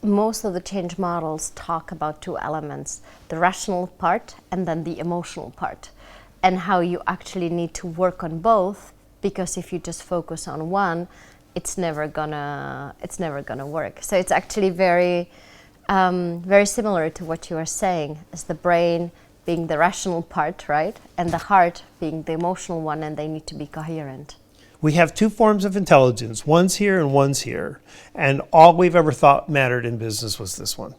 most of the change models talk about two elements, the rational part and then the emotional part, and how you actually need to work on both, because if you just focus on one, it's never gonna work. So it's actually very similar to what you are saying, as the brain being the rational part, right? And the heart being the emotional one, and they need to be coherent. We have two forms of intelligence, one's here and one's here. And all we've ever thought mattered in business was this one.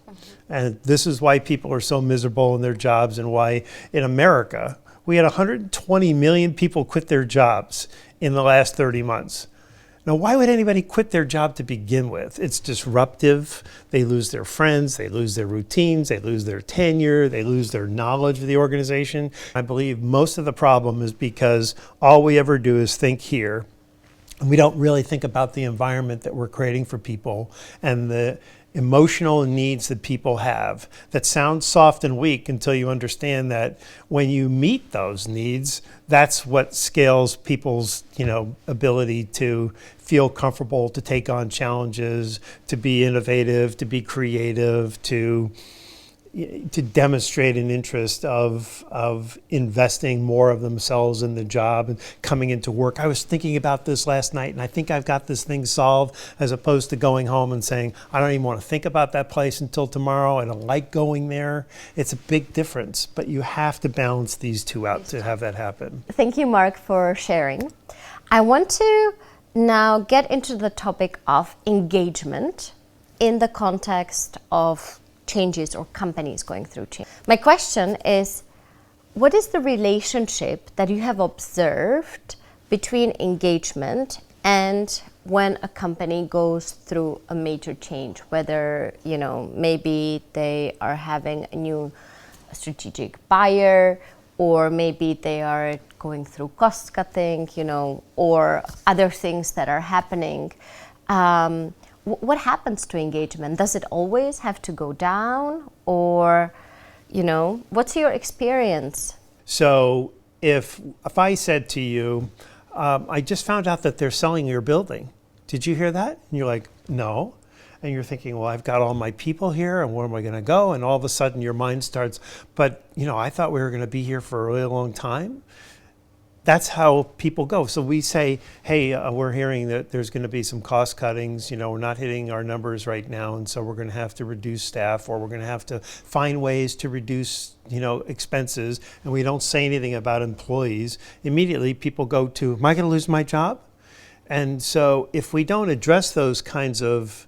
And this is why people are so miserable in their jobs, and why in America, we had 120 million people quit their jobs in the last 30 months. Now, why would anybody quit their job to begin with? It's disruptive. They lose their friends, they lose their routines, they lose their tenure, they lose their knowledge of the organization. I believe most of the problem is because all we ever do is think here, and we don't really think about the environment that we're creating for people and the emotional needs that people have that sound soft and weak until you understand that when you meet those needs, that's what scales people's, ability to feel comfortable, to take on challenges, to be innovative, to be creative, to demonstrate an interest of investing more of themselves in the job and coming into work. I was thinking about this last night, and I think I've got this thing solved, as opposed to going home and saying, I don't even want to think about that place until tomorrow. I don't like going there. It's a big difference, but you have to balance these two out to have that happen. Thank you, Mark, for sharing. I want to now get into the topic of engagement in the context of changes or companies going through change. My question is, what is the relationship that you have observed between engagement and when a company goes through a major change, whether, maybe they are having a new strategic buyer, or maybe they are going through cost cutting, or other things that are happening. What happens to engagement? Does it always have to go down, or, what's your experience? So if I said to you, I just found out that they're selling your building. Did you hear that? And you're like, no. And you're thinking, well, I've got all my people here, and where am I going to go? And all of a sudden your mind starts, but, I thought we were going to be here for a really long time. That's how people go. So we say, hey, we're hearing that there's going to be some cost cuttings. We're not hitting our numbers right now, and so we're going to have to reduce staff, or we're going to have to find ways to reduce, expenses. And we don't say anything about employees. Immediately, people go to, am I going to lose my job? And so if we don't address those kinds of,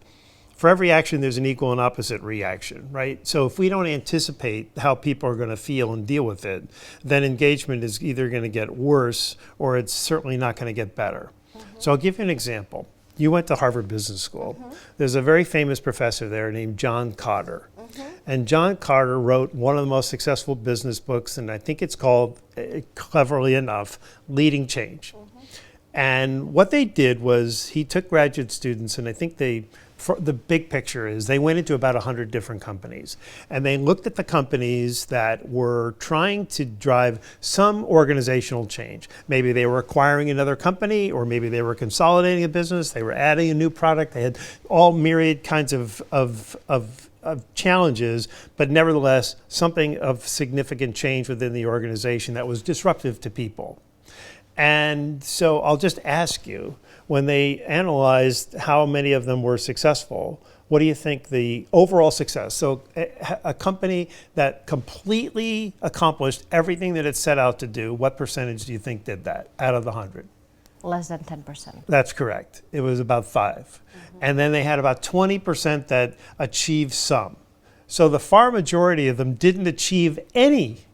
for every action, there's an equal and opposite reaction, right? So if we don't anticipate how people are going to feel and deal with it, then engagement is either going to get worse, or it's certainly not going to get better. So I'll give you an example. You went to Harvard Business School. There's a very famous professor there named John Kotter. And John Kotter wrote one of the most successful business books, and I think it's called, cleverly enough, Leading Change. And what they did was he took graduate students, and I think the big picture is they went into about 100 different companies, and they looked at the companies that were trying to drive some organizational change. Maybe they were acquiring another company, or maybe they were consolidating a business, they were adding a new product, they had all myriad kinds of challenges, but nevertheless something of significant change within the organization that was disruptive to people. And so I'll just ask you, when they analyzed how many of them were successful, what do you think the overall success? So a company that completely accomplished everything that it set out to do, what percentage do you think did that out of the 100? Less than 10%. That's correct. It was about 5. And then they had about 20% that achieved some. So the far majority of them didn't achieve any.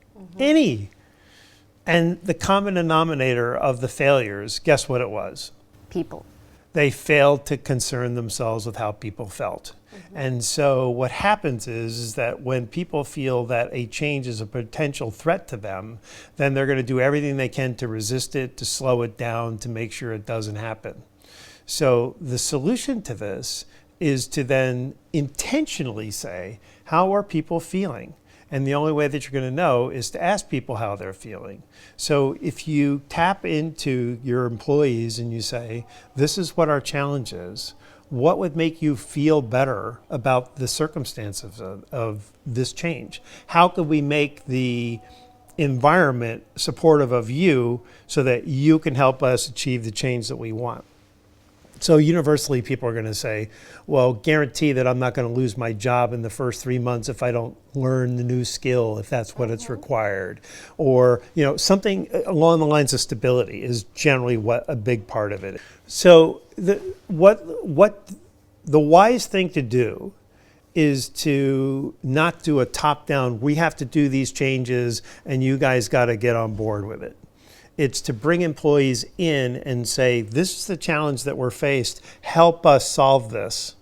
And the common denominator of the failures, guess what it was? People. They failed to concern themselves with how people felt. And so what happens is that when people feel that a change is a potential threat to them, then they're going to do everything they can to resist it, to slow it down, to make sure it doesn't happen. So the solution to this is to then intentionally say, how are people feeling? And the only way that you're going to know is to ask people how they're feeling. So if you tap into your employees and you say, this is what our challenge is, what would make you feel better about the circumstances of this change? How could we make the environment supportive of you so that you can help us achieve the change that we want? So universally, people are going to say, well, guarantee that I'm not going to lose my job in the first 3 months if I don't learn the new skill, if that's what it's required. Or, something along the lines of stability is generally what a big part of it. So the wise thing to do is to not do a top-down, we have to do these changes and you guys got to get on board with it. It's to bring employees in and say, this is the challenge that we're faced. Help us solve this.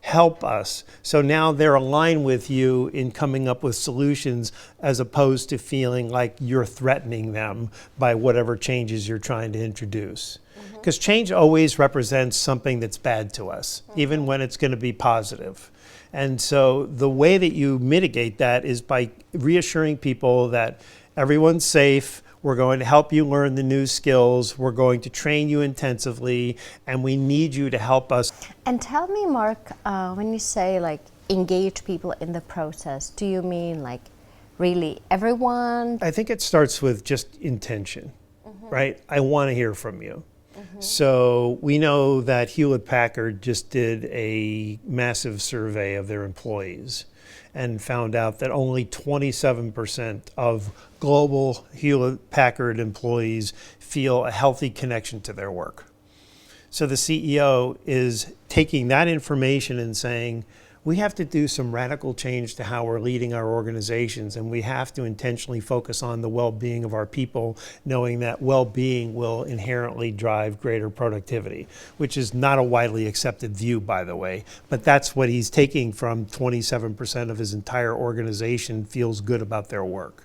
Help us. So now they're aligned with you in coming up with solutions as opposed to feeling like you're threatening them by whatever changes you're trying to introduce. Because change always represents something that's bad to us, even when it's going to be positive. And so the way that you mitigate that is by reassuring people that everyone's safe. We're going to help you learn the new skills. We're going to train you intensively, and we need you to help us. And tell me, Mark, when you say like engage people in the process, do you mean like really everyone? I think it starts with just intention, right? I want to hear from you. So we know that Hewlett-Packard just did a massive survey of their employees and found out that only 27% of global Hewlett-Packard employees feel a healthy connection to their work. So the CEO is taking that information and saying, we have to do some radical change to how we're leading our organizations, and we have to intentionally focus on the well-being of our people, knowing that well-being will inherently drive greater productivity, which is not a widely accepted view, by the way, but that's what he's taking from 27% of his entire organization feels good about their work.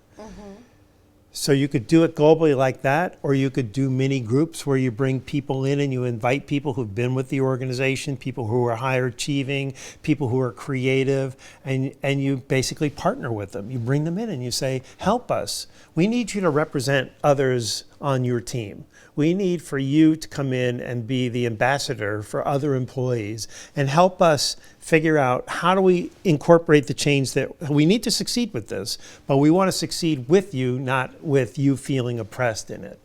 So you could do it globally like that, or you could do mini groups where you bring people in and you invite people who've been with the organization, people who are higher achieving, people who are creative, and you basically partner with them. You bring them in and you say, help us. We need you to represent others on your team. We need for you to come in and be the ambassador for other employees and help us figure out how do we incorporate the change that we need to succeed with this, but we want to succeed with you, not with you feeling oppressed in it.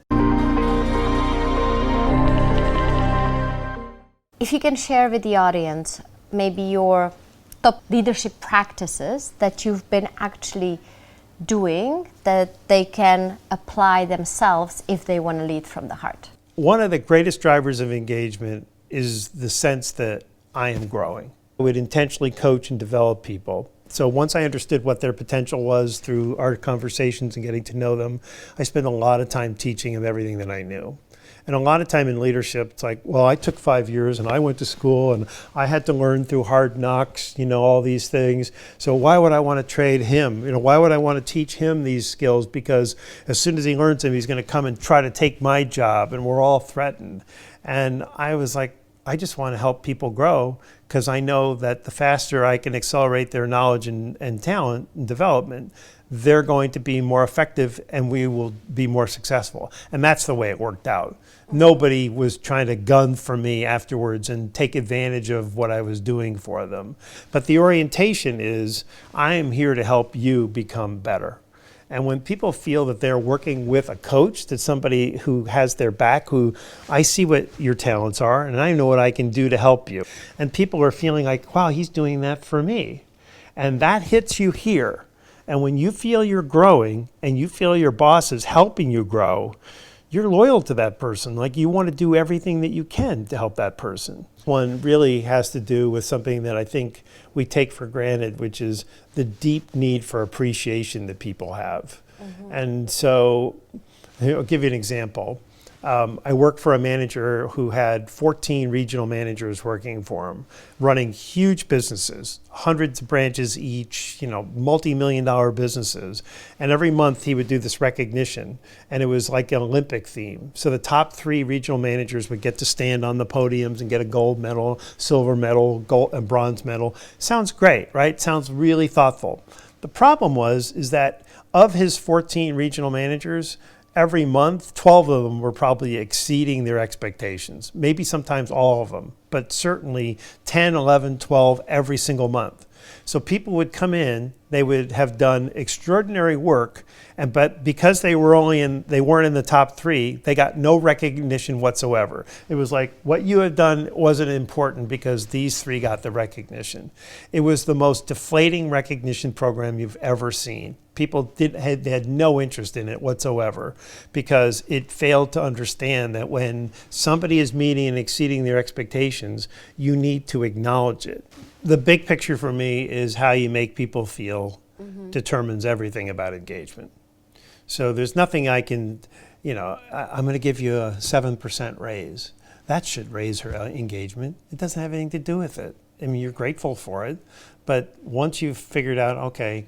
If you can share with the audience maybe your top leadership practices that you've been actually doing that they can apply themselves if they want to lead from the heart. One of the greatest drivers of engagement is the sense that I am growing. I would intentionally coach and develop people. So once I understood what their potential was through our conversations and getting to know them, I spent a lot of time teaching them everything that I knew. And a lot of time in leadership, it's like, well, I took 5 years and I went to school and I had to learn through hard knocks, all these things. So why would I want to trade him? Why would I want to teach him these skills? Because as soon as he learns them, he's going to come and try to take my job and we're all threatened. And I was like, I just want to help people grow because I know that the faster I can accelerate their knowledge and talent and development, they're going to be more effective and we will be more successful. And that's the way it worked out. Nobody was trying to gun for me afterwards and take advantage of what I was doing for them. But the orientation is, I am here to help you become better. And when people feel that they're working with a coach, that's somebody who has their back, who I see what your talents are and I know what I can do to help you. And people are feeling like, wow, he's doing that for me. And that hits you here. And when you feel you're growing and you feel your boss is helping you grow, you're loyal to that person. Like you want to do everything that you can to help that person. One really has to do with something that I think we take for granted, which is the deep need for appreciation that people have. And so I'll give you an example. I worked for a manager who had 14 regional managers working for him, running huge businesses, hundreds of branches each, multi-million-dollar businesses. And every month he would do this recognition, and it was like an Olympic theme. So the top 3 regional managers would get to stand on the podiums and get a gold medal, silver medal, gold and bronze medal. Sounds great, right? Sounds really thoughtful. The problem is that of his 14 regional managers, every month, 12 of them were probably exceeding their expectations. Maybe sometimes all of them, but certainly 10, 11, 12 every single month. So people would come in, they would have done extraordinary work, but because they weren't in the top 3, they got no recognition whatsoever. It was like, what you had done wasn't important because these 3 got the recognition. It was the most deflating recognition program you've ever seen. People had no interest in it whatsoever because it failed to understand that when somebody is meeting and exceeding their expectations, you need to acknowledge it. The big picture for me is how you make people feel determines everything about engagement. So there's nothing I can, I'm going to give you a 7% raise. That should raise her engagement. It doesn't have anything to do with it. I mean, you're grateful for it, but once you've figured out, okay,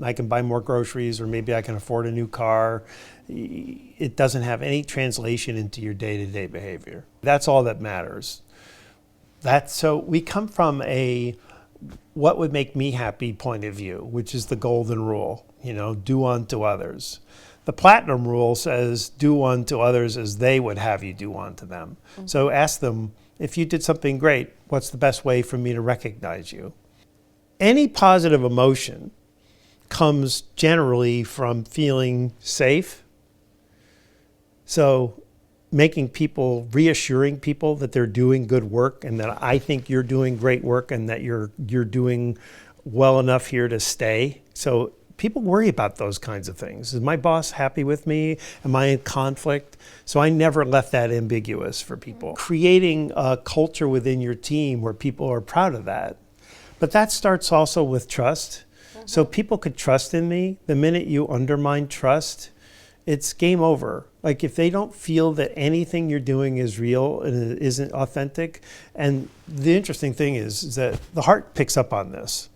I can buy more groceries or maybe I can afford a new car, it doesn't have any translation into your day-to-day behavior. That's all that matters. So we come from a what would make me happy point of view, which is the golden rule, do unto others. The platinum rule says do unto others as they would have you do unto them. Mm-hmm. So ask them, if you did something great, what's the best way for me to recognize you? Any positive emotion comes generally from feeling safe. So reassuring people that they're doing good work and that I think you're doing great work and that you're doing well enough here to stay. So people worry about those kinds of things. Is my boss happy with me? Am I in conflict? So I never left that ambiguous for people. Creating a culture within your team where people are proud of that. But that starts also with trust. So people could trust in me. The minute you undermine trust, it's game over. Like if they don't feel that anything you're doing is real and it isn't authentic. And the interesting thing is that the heart picks up on this.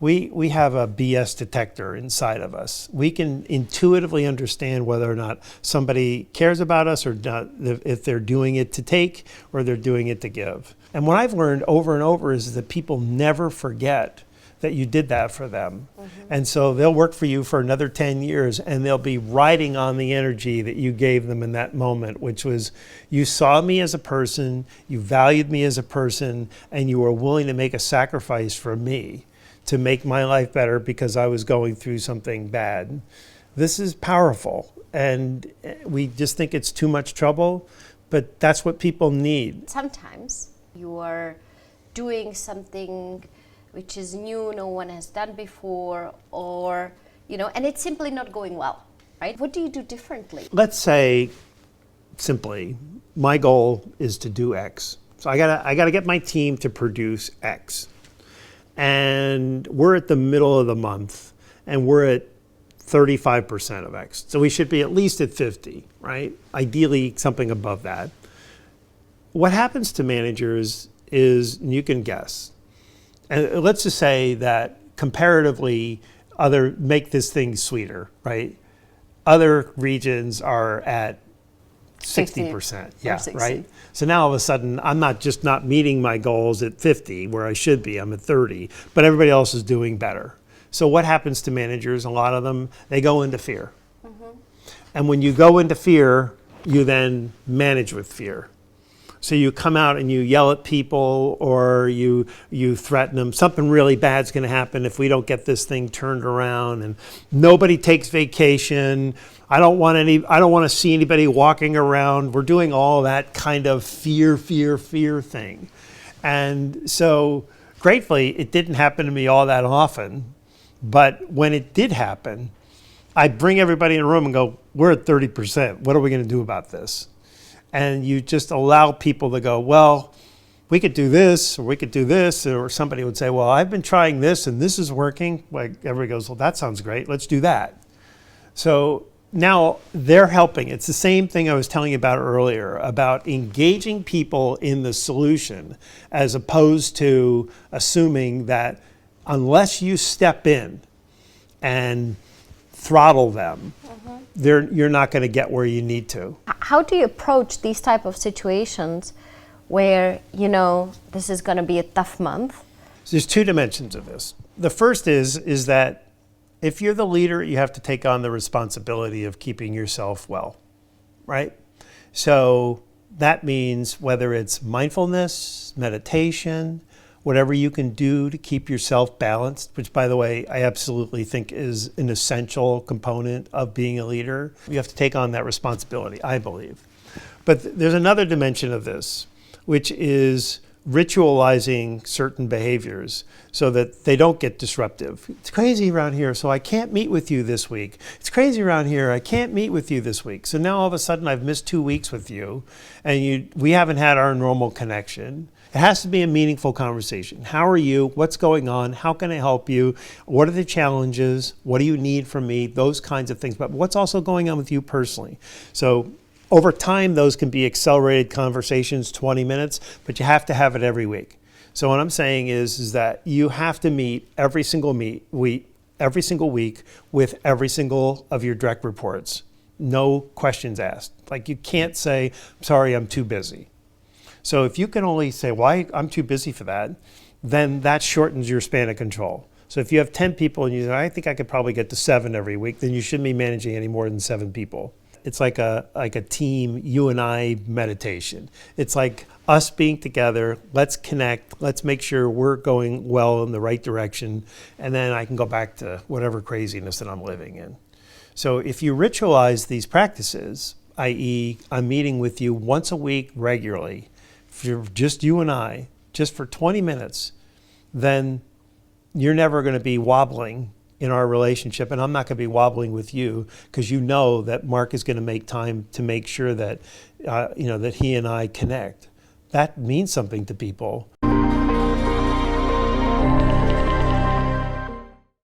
We have a BS detector inside of us. We can intuitively understand whether or not somebody cares about us or not, if they're doing it to take or they're doing it to give. And what I've learned over and over is that people never forget that you did that for them. Mm-hmm. And so they'll work for you for another 10 years and they'll be riding on the energy that you gave them in that moment, which was you saw me as a person, you valued me as a person, and you were willing to make a sacrifice for me to make my life better because I was going through something bad. This is powerful, and we just think it's too much trouble, but that's what people need. Sometimes you are doing something which is new, no one has done before, or, and it's simply not going well, right? What do you do differently? Let's say, simply, my goal is to do X. So I gotta get my team to produce X. And we're at the middle of the month, and we're at 35% of X. So we should be at least at 50, right? Ideally, something above that. What happens to managers is, you can guess, and let's just say that comparatively, make this thing sweeter, right? Other regions are at 60%, yeah, 60. Right? So now all of a sudden, I'm not meeting my goals at 50, where I should be, I'm at 30, but everybody else is doing better. So what happens to managers? A lot of them, they go into fear. Mm-hmm. And when you go into fear, you then manage with fear. So you come out and you yell at people, or you threaten them. Something really bad's going to happen if we don't get this thing turned around, and nobody takes vacation. I don't want to see anybody walking around. We're doing all that kind of fear thing. And so gratefully, it didn't happen to me all that often. But when it did happen, I bring everybody in a room and go, we're at 30%. What are we going to do about this? And you just allow people to go, well, we could do this, or we could do this, or somebody would say, well, I've been trying this and this is working. Like everybody goes, well, that sounds great. Let's do that. So now they're helping. It's the same thing I was telling you about earlier, about engaging people in the solution, as opposed to assuming that unless you step in and throttle them, you're not going to get where you need to. How do you approach these type of situations where, this is going to be a tough month? So there's two dimensions of this. The first is that If you're the leader, you have to take on the responsibility of keeping yourself well, right? So that means whether it's mindfulness, meditation, whatever you can do to keep yourself balanced, which, by the way, I absolutely think is an essential component of being a leader. You have to take on that responsibility, I believe. But there's another dimension of this, which is ritualizing certain behaviors so that they don't get disruptive. It's crazy around here, so I can't meet with you this week. It's crazy around here, I can't meet with you this week. So now all of a sudden I've missed 2 weeks with you, and we haven't had our normal connection. It has to be a meaningful conversation. How are you? What's going on? How can I help you? What are the challenges? What do you need from me? Those kinds of things. But what's also going on with you personally? So over time, those can be accelerated conversations, 20 minutes, but you have to have it every week. So what I'm saying is that you have to meet every single week with every single of your direct reports. No questions asked. Like, you can't say, sorry, I'm too busy. So if you can only say, why I'm too busy for that, then that shortens your span of control. So if you have 10 people and you say, I think I could probably get to 7 every week, then you shouldn't be managing any more than 7 people. It's like a team, you and I meditation. It's like us being together, let's connect, let's make sure we're going well in the right direction, and then I can go back to whatever craziness that I'm living in. So if you ritualize these practices, i.e. I'm meeting with you once a week regularly, for just you and I, just for 20 minutes, then you're never going to be wobbling in our relationship, and I'm not going to be wobbling with you, because you know that Mark is going to make time to make sure that that he and I connect. That means something to people,